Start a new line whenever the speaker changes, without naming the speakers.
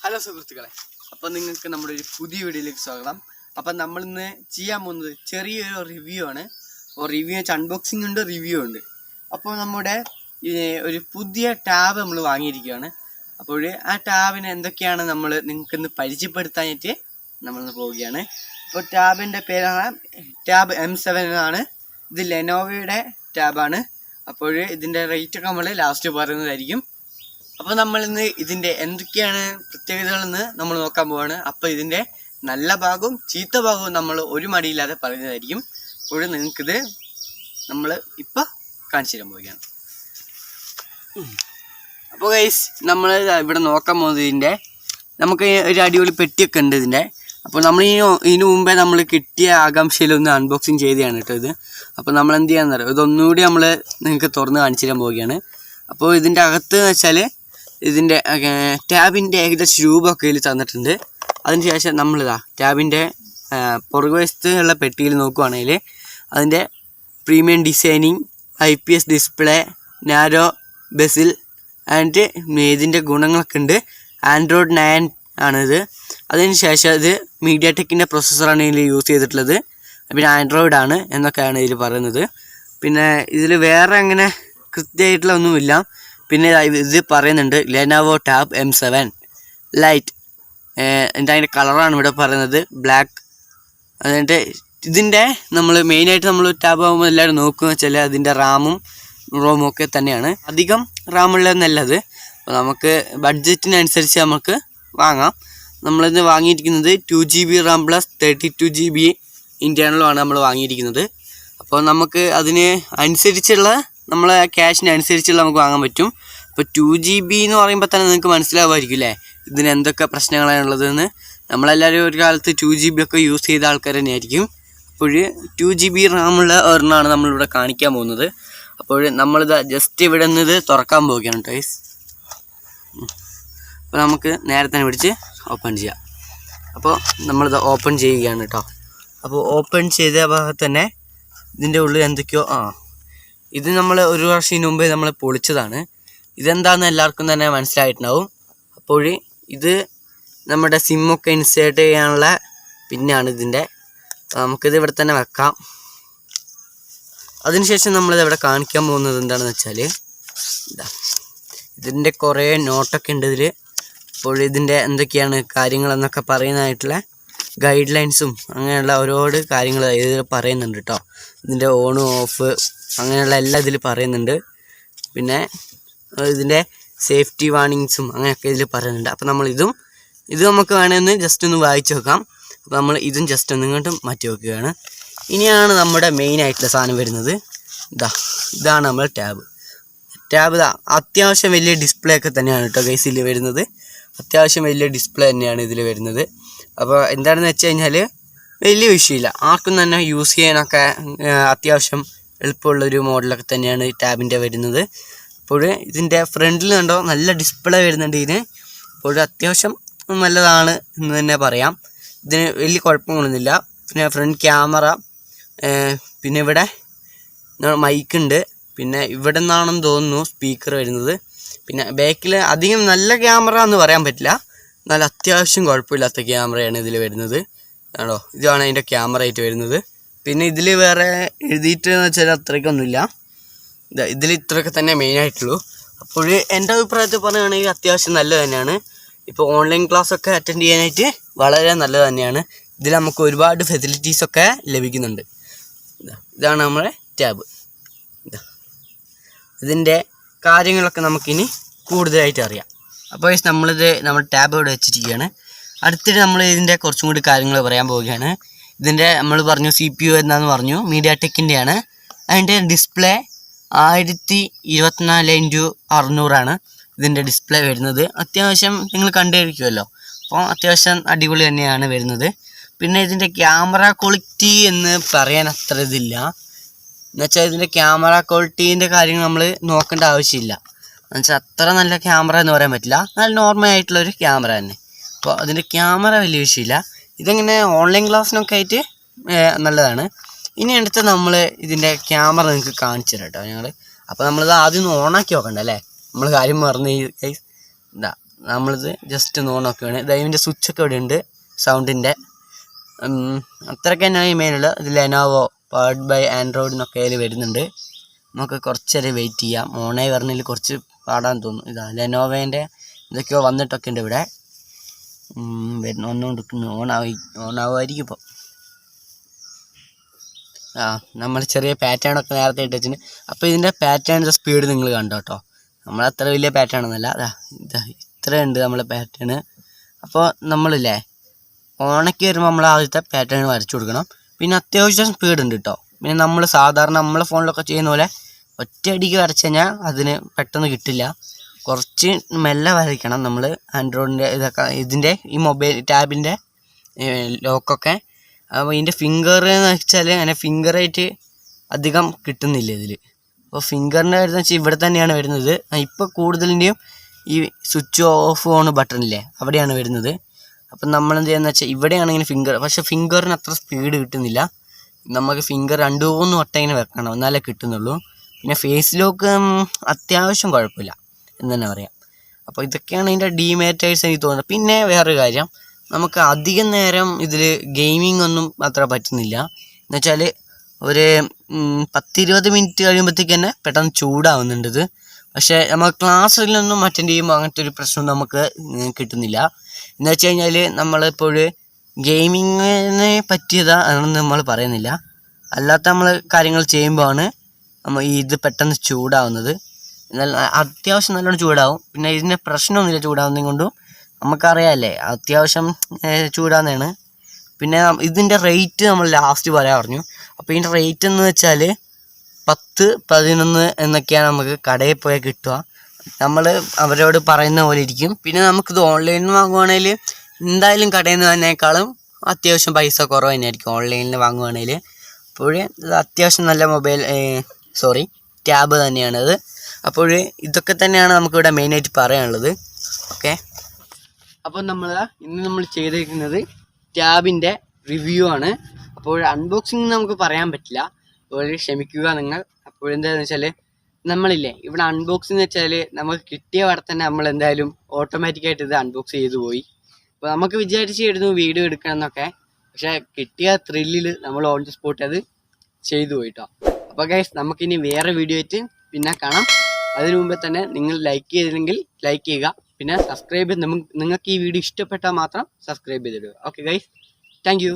Hello സുഹൃത്തുക്കളെ, അപ്പോൾ നിങ്ങൾക്ക് നമ്മുടെ ഒരു പുതിയ വീഡിയോയിലേക്ക് സ്വാഗതം. അപ്പം നമ്മളിന്ന് ചെയ്യാൻ പോകുന്നത് ചെറിയൊരു റിവ്യൂ ആണ്. അപ്പോൾ റിവ്യൂ വെച്ചാൽ അൺബോക്സിംഗ് ഉണ്ട്, റിവ്യൂ ഉണ്ട്. അപ്പോൾ നമ്മുടെ ഒരു പുതിയ ടാബ് നമ്മൾ വാങ്ങിയിരിക്കുകയാണ്. അപ്പോൾ ആ ടാബിന് എന്തൊക്കെയാണ് നമ്മൾ നിങ്ങൾക്കിന്ന് പരിചയപ്പെടുത്താനായിട്ട് നമ്മളിന്ന് പോവുകയാണ്. അപ്പോൾ ടാബിൻ്റെ പേരാണ് tabM7 എന്നാണ്. ഇത് ലെനോവയുടെ ടാബാണ്. അപ്പോൾ ഇതിൻ്റെ റേറ്റൊക്കെ നമ്മൾ ലാസ്റ്റ് പറയുന്നതായിരിക്കും. അപ്പോൾ നമ്മളിന്ന് ഇതിൻ്റെ എന്തൊക്കെയാണ് പ്രത്യേകതകളെന്ന് നമ്മൾ നോക്കാൻ പോവാണ്. അപ്പോൾ ഇതിൻ്റെ നല്ല ഭാഗവും ചീത്ത ഭാഗവും നമ്മൾ ഒരു മടിയില്ലാതെ പറയുന്നതായിരിക്കും. അപ്പോൾ നിങ്ങൾക്കിത് നമ്മൾ ഇപ്പോൾ കാണിച്ചു തരാൻ പോവുകയാണ്. അപ്പോൾ ഗൈസ്, നമ്മൾ ഇവിടെ നോക്കാൻ പോകുന്നത് ഇതിൻ്റെ നമുക്ക് ഒരു അടിപൊളി പെട്ടിയൊക്കെ ഉണ്ട് ഇതിൻ്റെ. അപ്പോൾ നമ്മൾ ഇതിന് മുമ്പേ നമ്മൾ കിട്ടിയ ആകാംക്ഷയിലൊന്ന് അൺബോക്സിങ് ചെയ്തതാണ് കേട്ടോ ഇത്. അപ്പോൾ നമ്മൾ എന്ത് ചെയ്യാന്ന് അറിയാം, ഇതൊന്നുകൂടി നമ്മൾ നിങ്ങൾക്ക് തുറന്ന് കാണിച്ചു തരാൻ പോവുകയാണ്. അപ്പോൾ ഇതിൻ്റെ അകത്ത് എന്ന് വെച്ചാൽ ഇതിൻ്റെ ടാബിൻ്റെ ഏകദേശം രൂപമൊക്കെ ഇതിൽ തന്നിട്ടുണ്ട്. അതിനുശേഷം നമ്മളിതാ ടാബിൻ്റെ പുറകുവശത്ത് ഉള്ള പെട്ടിയിൽ നോക്കുകയാണെങ്കിൽ അതിൻ്റെ premium designing, IPS display, narrow bezel and ഇതിൻ്റെ ഗുണങ്ങളൊക്കെ ഉണ്ട്. ആൻഡ്രോയിഡ് 9 ആണിത്. അതിനുശേഷം ഇത് മീഡിയാടെക്കിൻ്റെ പ്രൊസസ്സറാണ് ഇതിൽ യൂസ് ചെയ്തിട്ടുള്ളത്. പിന്നെ ആൻഡ്രോയിഡ് ആണ് എന്നൊക്കെയാണ് ഇതിൽ പറയുന്നത്. പിന്നെ ഇതിൽ വേറെ അങ്ങനെ കൃത്യമായിട്ടുള്ള ഒന്നുമില്ല. പിന്നെ ഇത് പറയുന്നുണ്ട് ലെനോവോ tabM7 ലൈറ്റ്. അതിൻ്റെ കളറാണ് ഇവിടെ പറയുന്നത്, ബ്ലാക്ക്. എന്നിട്ട് ഇതിൻ്റെ നമ്മൾ മെയിനായിട്ട് നമ്മൾ ടാബ് ആകുമ്പോൾ എല്ലാവരും നോക്കുക വെച്ചാൽ അതിൻ്റെ റാമും റോമും ഒക്കെ തന്നെയാണ്. അധികം റാമുള്ളതെന്നല്ലത്. അപ്പോൾ നമുക്ക് ബഡ്ജറ്റിനനുസരിച്ച് നമുക്ക് വാങ്ങാം. നമ്മളിത് വാങ്ങിയിരിക്കുന്നത് 2GB റാം പ്ലസ് 32 GB ഇൻറ്റേർണലുമാണ് നമ്മൾ വാങ്ങിയിരിക്കുന്നത്. അപ്പോൾ നമുക്ക് അതിന് അനുസരിച്ചുള്ള നമ്മളെ ക്യാഷിന് അനുസരിച്ചുള്ള നമുക്ക് വാങ്ങാൻ പറ്റും. അപ്പോൾ 2GB എന്ന് പറയുമ്പോൾ തന്നെ നിങ്ങൾക്ക് മനസ്സിലാവുമായിരിക്കും അല്ലേ ഇതിന് എന്തൊക്കെ പ്രശ്നങ്ങളാണ് ഉള്ളതെന്ന്. നമ്മളെല്ലാവരും ഒരു കാലത്ത് 2GB ഒക്കെ യൂസ് ചെയ്ത ആൾക്കാർ തന്നെയായിരിക്കും. അപ്പോൾ 2GB റാമുള്ള ഒരെണ്ണമാണ് നമ്മളിവിടെ കാണിക്കാൻ പോകുന്നത്. അപ്പോൾ നമ്മളിത് ജസ്റ്റ് ഇവിടെ നിന്ന് ഇത് തുറക്കാൻ പോവുകയാണ് ഗൈസ്. അപ്പോൾ നമുക്ക് നേരെ തന്നെ പിടിച്ച് ഓപ്പൺ ചെയ്യാം. അപ്പോൾ നമ്മളിത് ഓപ്പൺ ചെയ്യുകയാണ് കേട്ടോ. അപ്പോൾ ഓപ്പൺ ചെയ്ത ഭാഗത്ത് തന്നെ ഇതിൻ്റെ ഉള്ളിൽ എന്തൊക്കെയോ ഇത് നമ്മൾ ഒരു വർഷത്തിന് മുമ്പേ നമ്മൾ പൊളിച്ചതാണ്. ഇതെന്താണെന്ന് എല്ലാവർക്കും തന്നെ മനസ്സിലായിട്ടുണ്ടാവും. അപ്പോൾ ഇത് നമ്മുടെ സിമ്മൊക്കെ ഇൻസേർട്ട് ചെയ്യാനുള്ള പിന്നാണ് ഇതിൻ്റെ. നമുക്കിത് ഇവിടെ തന്നെ വെക്കാം. അതിനുശേഷം നമ്മളിത് ഇവിടെ കാണിക്കാൻ പോകുന്നത് എന്താണെന്ന് വെച്ചാൽ ഇതിൻ്റെ കുറേ നോട്ടൊക്കെ ഉണ്ട് ഇതിൽ. അപ്പോൾ ഇതിൻ്റെ എന്തൊക്കെയാണ് കാര്യങ്ങളെന്നൊക്കെ പറയുന്നതായിട്ടുള്ള ഗൈഡ് ലൈൻസും അങ്ങനെയുള്ള ഓരോരോ കാര്യങ്ങൾ ഇതിൽ പറയുന്നുണ്ട് കേട്ടോ. ഇതിൻ്റെ ഓൺ ഓഫ് അങ്ങനെയുള്ള എല്ലാം ഇതിൽ പറയുന്നുണ്ട്. പിന്നെ ഇതിൻ്റെ സേഫ്റ്റി വാർണിങ്സും അങ്ങനെയൊക്കെ ഇതിൽ പറയുന്നുണ്ട്. അപ്പോൾ നമ്മൾ ഇത് നമുക്ക് വേണമെന്ന് ജസ്റ്റ് ഒന്ന് വായിച്ച് വെക്കാം. അപ്പോൾ നമ്മൾ ഇതും ജസ്റ്റ് ഒന്ന് ഇങ്ങോട്ട് മാറ്റി വെക്കുകയാണ്. ഇനിയാണ് നമ്മുടെ മെയിൻ ആയിട്ടുള്ള സാധനം വരുന്നത്. ഇതാണ് നമ്മൾ ടാബ്. അത്യാവശ്യം വലിയ ഡിസ്പ്ലേ ഒക്കെ തന്നെയാണ് കേട്ടോ ഗൈസ് ഇതിൽ വരുന്നത്. അത്യാവശ്യം വലിയ ഡിസ്പ്ലേ തന്നെയാണ് ഇതിൽ വരുന്നത്. അപ്പോൾ എന്താണെന്ന് വെച്ച് കഴിഞ്ഞാൽ വലിയ വിഷയമില്ല, ആർക്കും തന്നെ യൂസ് ചെയ്യാനൊക്കെ അത്യാവശ്യം എളുപ്പമുള്ളൊരു മോഡലൊക്കെ തന്നെയാണ് ഈ ടാബിൻ്റെ വരുന്നത്. അപ്പോൾ ഇതിൻ്റെ ഫ്രണ്ടിൽ കണ്ടോ നല്ല ഡിസ്പ്ലേ വരുന്നുണ്ട് ഇതിന്. അപ്പോൾ അത്യാവശ്യം നല്ലതാണ് എന്ന് തന്നെ പറയാം. ഇതിന് വലിയ കുഴപ്പങ്ങളൊന്നുമില്ല. പിന്നെ ഫ്രണ്ട് ക്യാമറ, പിന്നെ ഇവിടെ മൈക്കുണ്ട്, പിന്നെ ഇവിടെ നിന്നാണെന്ന് തോന്നുന്നു സ്പീക്കർ വരുന്നത്. പിന്നെ ബാക്കിൽ അധികം നല്ല ക്യാമറ എന്ന് പറയാൻ പറ്റില്ല, നല്ല അത്യാവശ്യം കുഴപ്പമില്ലാത്ത ക്യാമറയാണ് ഇതിൽ വരുന്നത്. ആണോ, ഇതാണ് അതിൻ്റെ ക്യാമറ ആയിട്ട് വരുന്നത്. പിന്നെ ഇതിൽ വേറെ എഴുതിയിട്ടെന്ന് വെച്ചാൽ അത്രയ്ക്കൊന്നുമില്ല. ഇതിൽ ഇത്രയൊക്കെ തന്നെ മെയിനായിട്ടുള്ളൂ. അപ്പോൾ എൻ്റെ അഭിപ്രായത്തിൽ പറയുകയാണെങ്കിൽ അത്യാവശ്യം നല്ലത് തന്നെയാണ്. ഇപ്പോൾ ഓൺലൈൻ ക്ലാസ്സൊക്കെ അറ്റൻഡ് ചെയ്യാനായിട്ട് വളരെ നല്ലത് തന്നെയാണ്. ഇതിൽ നമുക്ക് ഒരുപാട് ഫെസിലിറ്റീസൊക്കെ ലഭിക്കുന്നുണ്ട്. ഇതാണ് നമ്മുടെ ടാബ്. ഇതിൻ്റെ കാര്യങ്ങളൊക്കെ നമുക്കിനി കൂടുതലായിട്ട് അറിയാം. അപ്പോൾ നമ്മൾ ടാബ് ഇവിടെ വെച്ചിരിക്കുകയാണ്. അടുത്തിട്ട് നമ്മൾ ഇതിൻ്റെ കുറച്ചും കൂടി കാര്യങ്ങൾ പറയാൻ പോവുകയാണ്. ഇതിൻ്റെ നമ്മൾ പറഞ്ഞു CPU എന്താണെന്ന് പറഞ്ഞു, മീഡിയാടെക്കിൻ്റെയാണ്. അതിൻ്റെ ഡിസ്പ്ലേ 1024x600 ഇതിൻ്റെ ഡിസ്പ്ലേ വരുന്നത്. അത്യാവശ്യം നിങ്ങൾ കണ്ടിരിക്കുമല്ലോ, അപ്പോൾ അത്യാവശ്യം അടിപൊളി തന്നെയാണ് വരുന്നത്. പിന്നെ ഇതിൻ്റെ ക്യാമറ ക്വാളിറ്റി എന്ന് പറയാൻ അത്ര ഇതില്ല. എന്നുവെച്ചാൽ ഇതിൻ്റെ ക്യാമറ ക്വാളിറ്റീൻ്റെ കാര്യങ്ങൾ നമ്മൾ നോക്കേണ്ട ആവശ്യമില്ല. എന്നുവെച്ചാൽ അത്ര നല്ല ക്യാമറ എന്ന് പറയാൻ പറ്റില്ല, നല്ല നോർമൽ ആയിട്ടുള്ളൊരു ക്യാമറ തന്നെ. അപ്പോൾ അതിൻ്റെ ക്യാമറ വലിയ വിഷയമില്ല. ഇതെങ്ങനെ ഓൺലൈൻ ക്ലാസ്സിനൊക്കെ ആയിട്ട് നല്ലതാണ്. ഇനി അടുത്ത് നമ്മൾ ഇതിൻ്റെ ക്യാമറ നിങ്ങൾക്ക് കാണിച്ചു തരാം കേട്ടോ ഞങ്ങൾ. അപ്പോൾ നമ്മളിത് ആദ്യം ഒന്ന് ഓണാക്കി നോക്കണ്ട അല്ലേ, നമ്മൾ കാര്യം മറന്നു. നമ്മളിത് ജസ്റ്റ് ഒന്ന് ഓൺ ആക്കുകയാണ്. ഇതിൻ്റെ സ്വിച്ചൊക്കെ ഇവിടെ ഉണ്ട്, സൗണ്ടിൻ്റെ. അത്രയ്ക്ക് തന്നെ ഈ മെയിനുള്ള ഇത് ലെനോവോ പവർഡ് ബൈ ആൻഡ്രോയിഡ് എന്നൊക്കെ അതിൽ വരുന്നുണ്ട്. നമുക്ക് കുറച്ച് നേരം വെയിറ്റ് ചെയ്യാം. ഓണായി വരണതിൽ കുറച്ച് പാടാൻ തോന്നും. ഇതാ ലെനോവേൻ്റെ ഇതൊക്കെയോ വന്നിട്ടൊക്കെ ഉണ്ട് ഇവിടെ. വന്നുകൊണ്ടിരിക്കുന്നു. ഓണാവുമായിരിക്കും ഇപ്പോൾ. നമ്മൾ ചെറിയ പാറ്റേണൊക്കെ നേരത്തെ ഇട്ട് വെച്ചിട്ടുണ്ട്. അപ്പോൾ ഇതിൻ്റെ പാറ്റേണിൻ്റെ സ്പീഡ് നിങ്ങൾ കണ്ടോ കേട്ടോ. നമ്മളത്ര വലിയ പാറ്റേൺ ഒന്നുമല്ല. ഇത്ര ഉണ്ട് നമ്മളെ പാറ്റേൺ. അപ്പോൾ നമ്മളില്ലേ ഓണയ്ക്ക് വരുമ്പോൾ നമ്മൾ ആദ്യത്തെ പാറ്റേൺ വരച്ചു കൊടുക്കണം. പിന്നെ അത്യാവശ്യം സ്പീഡ് ഉണ്ട് കേട്ടോ. പിന്നെ നമ്മൾ സാധാരണ നമ്മളെ ഫോണിലൊക്കെ ചെയ്യുന്ന പോലെ ഒറ്റയടിക്ക് വരച്ച് കഴിഞ്ഞാൽ അതിന് പെട്ടെന്ന് കിട്ടില്ല. കുറച്ച് മെല്ലെ വരയ്ക്കണം നമ്മൾ. ആൻഡ്രോയിഡിൻ്റെ ഇതൊക്കെ ഇതിൻ്റെ ഈ മൊബൈൽ ടാബിൻ്റെ ലോക്കൊക്കെ. അപ്പോൾ ഇതിൻ്റെ ഫിംഗർ എന്ന് വെച്ചാൽ അങ്ങനെ ഫിംഗറായിട്ട് അധികം കിട്ടുന്നില്ല ഇതിൽ. അപ്പോൾ ഫിംഗറിൻ്റെ വരുന്നത് വെച്ചാൽ ഇവിടെ തന്നെയാണ് വരുന്നത്. ഇപ്പോൾ കൂടുതലിൻ്റെയും ഈ സ്വിച്ച് ഓഫ് ഓൺ ബട്ടണില്ലേ അവിടെയാണ് വരുന്നത്. അപ്പം നമ്മളെന്ത് ചെയ്യുന്നത് വെച്ചാൽ ഇവിടെയാണ് ഇങ്ങനെ ഫിംഗർ. പക്ഷേ ഫിംഗറിന് അത്ര സ്പീഡ് കിട്ടുന്നില്ല. നമുക്ക് ഫിംഗർ 2-3 വട്ടം ഇങ്ങനെ വെക്കണം, എന്നാലേ കിട്ടുന്നുള്ളൂ. പിന്നെ ഫേസ് ലോക്ക് അത്യാവശ്യം കുഴപ്പമില്ല എന്ന് തന്നെ പറയാം. അപ്പോൾ ഇതൊക്കെയാണ് ഇതിൻ്റെ ഡീമേറ്റേഴ്സ് എനിക്ക് തോന്നുന്നത്. പിന്നെ വേറൊരു കാര്യം, നമുക്ക് അധികം നേരം ഇതിൽ ഗെയിമിംഗ് ഒന്നും അത്ര പറ്റുന്നില്ല. എന്നുവെച്ചാൽ ഒരു 10-20 മിനിറ്റ് കഴിയുമ്പോഴത്തേക്ക് തന്നെ പെട്ടെന്ന് ചൂടാവുന്നുണ്ട് ഇത്. പക്ഷേ നമ്മൾ ക്ലാസ്സിലൊന്നും അറ്റൻഡ് ചെയ്യുമ്പോൾ അങ്ങനത്തെ ഒരു പ്രശ്നം നമുക്ക് കിട്ടുന്നില്ല. എന്ന് വെച്ച് കഴിഞ്ഞാൽ നമ്മളിപ്പോൾ ഗെയിമിങ്ങിന് പറ്റിയതാണെന്ന് നമ്മൾ പറയുന്നില്ല. അല്ലാത്ത നമ്മൾ കാര്യങ്ങൾ ചെയ്യുമ്പോഴാണ് നമ്മൾ ഇത് പെട്ടെന്ന് ചൂടാവുന്നത്. എന്നാൽ അത്യാവശ്യം നല്ലോണം ചൂടാവും. പിന്നെ ഇതിൻ്റെ പ്രശ്നമൊന്നുമില്ല ചൂടാവുന്നതും കൊണ്ടും. നമുക്കറിയാമല്ലേ അത്യാവശ്യം ചൂടാവുന്നതാണ്. പിന്നെ ഇതിൻ്റെ റേറ്റ് നമ്മൾ ലാസ്റ്റ് പറയാൻ പറഞ്ഞു. അപ്പോൾ ഇതിൻ്റെ റേറ്റ് എന്ന് വെച്ചാൽ 10-11 എന്നൊക്കെയാണ് നമുക്ക് കടയിൽ പോയാൽ കിട്ടുക. നമ്മൾ അവരോട് പറയുന്ന പോലെ ഇരിക്കും. പിന്നെ നമുക്കിത് ഓൺലൈനിൽ നിന്ന് വാങ്ങുവാണെങ്കിൽ എന്തായാലും കടയിൽ നിന്ന് തന്നേക്കാളും അത്യാവശ്യം പൈസ കുറവ് തന്നെയായിരിക്കും ഓൺലൈനിൽ വാങ്ങുവാണെങ്കിൽ. അപ്പോൾ ഇത് അത്യാവശ്യം നല്ല ടാബ് തന്നെയാണത്. അപ്പോൾ ഇതൊക്കെ തന്നെയാണ് നമുക്കിവിടെ മെയിനായിട്ട് പറയാനുള്ളത്. ഓക്കെ, അപ്പോൾ ഇന്ന് നമ്മൾ ചെയ്തിരിക്കുന്നത് ടാബിൻ്റെ റിവ്യൂ ആണ്. അപ്പോൾ അൺബോക്സിങ് നമുക്ക് പറയാൻ പറ്റില്ല, അപ്പോൾ ക്ഷമിക്കുക നിങ്ങൾ. അപ്പോൾ എന്താണെന്ന് വെച്ചാൽ നമ്മളില്ലേ ഇവിടെ അൺബോക്സിങ് എന്ന് വെച്ചാൽ നമുക്ക് കിട്ടിയ വട തന്നെ നമ്മൾ എന്തായാലും ഓട്ടോമാറ്റിക്കായിട്ട് ഇത് അൺബോക്സ് ചെയ്തു പോയി. അപ്പോൾ നമുക്ക് വിചാരിച്ചിരുന്നു വീഡിയോ എടുക്കണം എന്നൊക്കെ, പക്ഷേ കിട്ടിയ ത്രില്ലിൽ നമ്മൾ ഓൺ ദി സ്പോട്ട് അത് ചെയ്തു പോയിട്ടോ. അപ്പോൾ ഗൈസ് നമുക്കിനി വേറെ വീഡിയോ ആയിട്ട് പിന്നെ കാണാം. അതിനു മുമ്പേ തന്നെ നിങ്ങൾ ലൈക്ക് ചെയ്തില്ലെങ്കിൽ ലൈക്ക് ചെയ്യുക. പിന്നെ സബ്സ്ക്രൈബ് നിങ്ങൾക്ക് ഈ വീഡിയോ ഇഷ്ടപ്പെട്ടാൽ മാത്രം സബ്സ്ക്രൈബ് ചെയ്തിടുക. Okay guys, thank U.